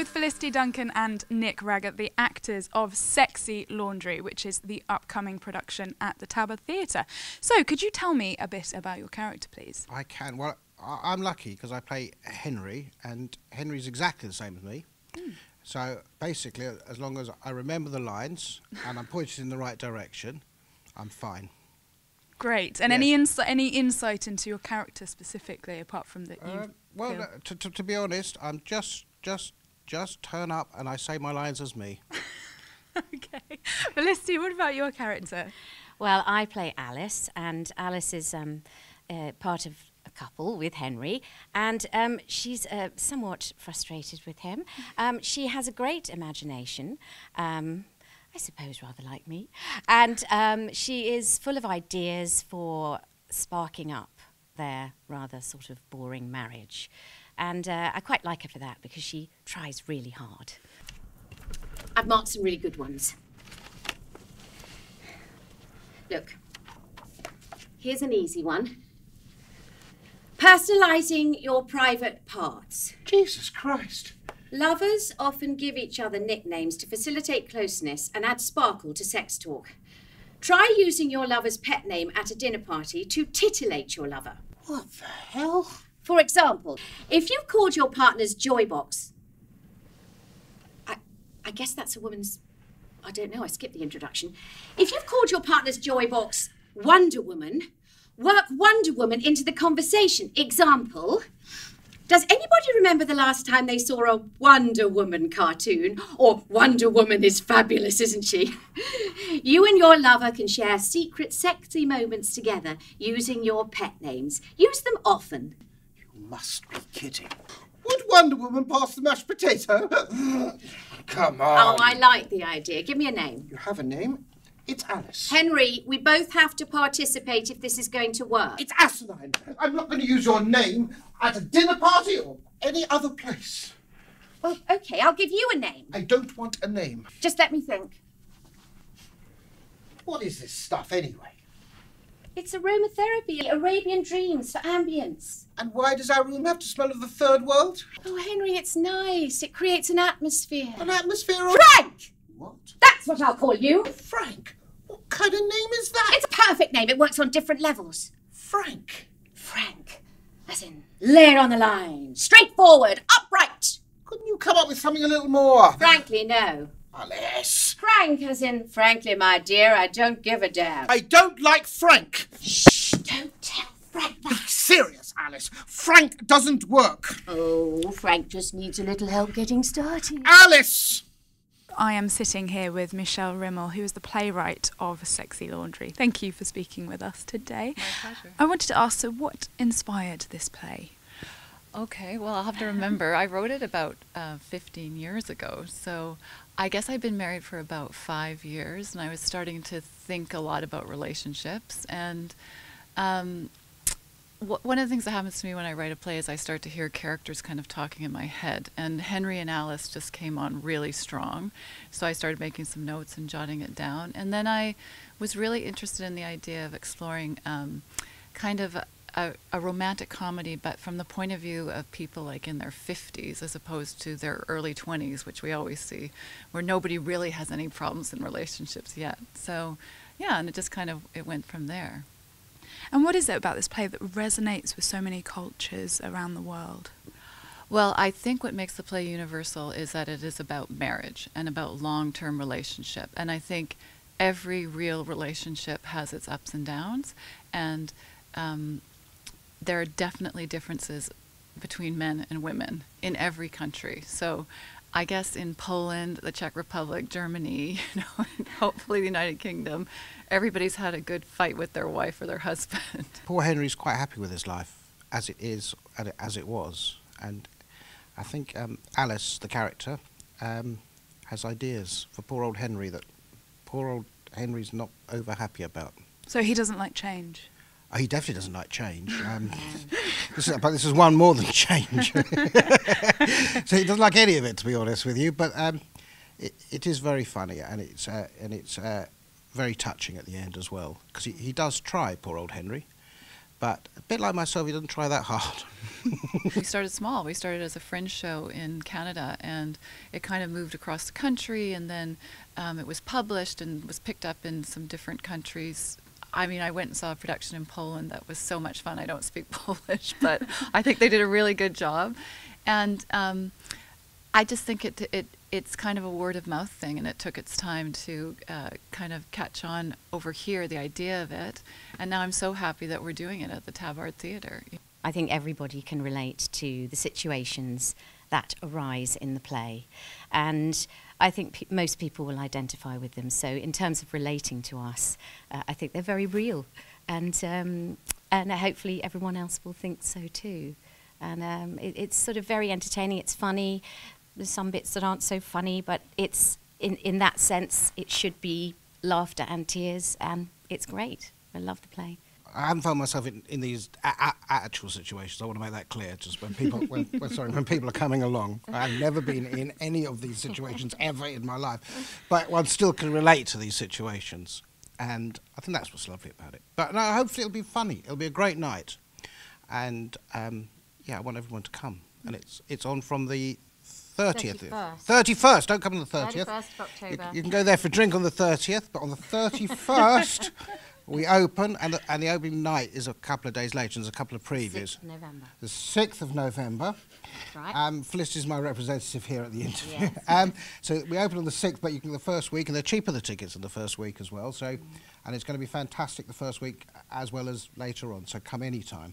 with Felicity Duncan and Nick Raggett, the actors of Sexy Laundry, which is the upcoming production at the Tabard Theatre. So, could you tell me a bit about your character, please? I can. Well, I'm lucky because I play Henry, and Henry's exactly the same as me. So, basically, as long as I remember the lines and I'm pointed in the right direction, I'm fine. Great. And Yes. any insight into your character specifically, apart from that you... Well, to be honest, I'm just turn up and I say my lines as me. Okay. Felicity, what about your character? Well, I play Alice, and Alice is part of a couple with Henry, and she's somewhat frustrated with him. She has a great imagination, I suppose rather like me, and she is full of ideas for sparking up their rather sort of boring marriage. And I quite like her for that because she tries really hard. I've marked some really good ones. Look, here's an easy one. Personalising your private parts. Jesus Christ. Lovers often give each other nicknames to facilitate closeness and add sparkle to sex talk. Try using your lover's pet name at a dinner party to titillate your lover. What the hell? For example, if you've called your partner's Joy Box... I guess that's a woman's... I don't know, I skipped the introduction. If you've called your partner's Joy Box Wonder Woman, work Wonder Woman into the conversation. Example... Does anybody remember the last time they saw a Wonder Woman cartoon? Or Wonder Woman is fabulous, isn't she? You and your lover can share secret sexy moments together using your pet names. Use them often. You must be kidding. Would Wonder Woman pass the mashed potato? Come on. Oh, I like the idea. Give me a name. You have a name? It's Alice. Henry, we both have to participate if this is going to work. It's asinine. I'm not going to use your name at a dinner party or any other place. Well, OK, I'll give you a name. I don't want a name. Just let me think. What is this stuff anyway? It's aromatherapy, Arabian dreams for ambience. And why does our room have to smell of the third world? Oh, Henry, it's nice. It creates an atmosphere. An atmosphere of... Frank! What? That's what I'll call you. Frank? What kind of name is that? It's a perfect name. It works on different levels. Frank. Frank. As in, lay it on the line. Straightforward. Upright. Couldn't you come up with something a little more? Frankly, no. Alice. Frank as in, frankly, my dear, I don't give a damn. I don't like Frank. Shh, don't tell Frank Be that. serious, Alice. Frank doesn't work. Oh, Frank just needs a little help getting started. Alice! I am sitting here with Michelle Rimmel, who is the playwright of Sexy Laundry. Thank you for speaking with us today. My pleasure. I wanted to ask, so what inspired this play? Okay, well, I'll have to remember. I wrote it about 15 years ago, so I guess I've been married for about 5 years, and I was starting to think a lot about relationships. And one of the things that happens to me when I write a play is I start to hear characters kind of talking in my head. And Henry and Alice just came on really strong, so I started making some notes and jotting it down. And then I was really interested in the idea of exploring kind of a romantic comedy, but from the point of view of people like in their 50s as opposed to their early 20s, which we always see, where nobody really has any problems in relationships yet. So, yeah, and it just kind of, it went from there. And what is it about this play that resonates with so many cultures around the world? Well, I think what makes the play universal is that it is about marriage and about long-term relationship. And I think every real relationship has its ups and downs, and there are definitely differences between men and women in every country. So I guess in Poland, the Czech Republic, Germany, and hopefully the United Kingdom, everybody's had a good fight with their wife or their husband. Poor Henry's quite happy with his life as it is, as it was. And I think Alice, the character, has ideas for poor old Henry that poor old Henry's not over happy about. So he doesn't like change? Oh, he definitely doesn't like change. But this is one more than change. So he doesn't like any of it, to be honest with you. But it is very funny, and it's very touching at the end as well, because he does try, poor old Henry, But a bit like myself, he doesn't try that hard. We started small. We started as a fringe show in Canada, and it kind of moved across the country, and then it was published and was picked up in some different countries. I mean, I went and saw a production in Poland that was so much fun. I don't speak Polish, but I think they did a really good job. And I just think it's kind of a word of mouth thing, and it took its time to kind of catch on over here, the idea of it. And now I'm so happy that we're doing it at the Tabard Theatre. I think everybody can relate to the situations that arise in the play. And I think most people will identify with them. So in terms of relating to us, I think they're very real. And hopefully everyone else will think so too. And it's sort of very entertaining. It's funny. There's some bits that aren't so funny, but it's in that sense, it should be laughter and tears, and it's great. I love the play. I haven't found myself in these actual situations. I want to make that clear. Just when people, when people are coming along, I've never been in any of these situations ever in my life, but one still can relate to these situations, and I think that's what's lovely about it. But no, hopefully it'll be funny. It'll be a great night, and yeah, I want everyone to come. And it's on from the 30th. 31st. Don't come on the 30th. 31st of October. You can go there for a drink on the 30th, but on the 31st. We open, and the opening night is a couple of days later. There's a couple of previews. 6th of November. The 6th of November. Right. Felicity's my representative here at the interview. Yes. So we open on the 6th, but you can the first week, and they're cheaper, the tickets, in the first week as well. So, and it's going to be fantastic the first week as well as later on. So come anytime.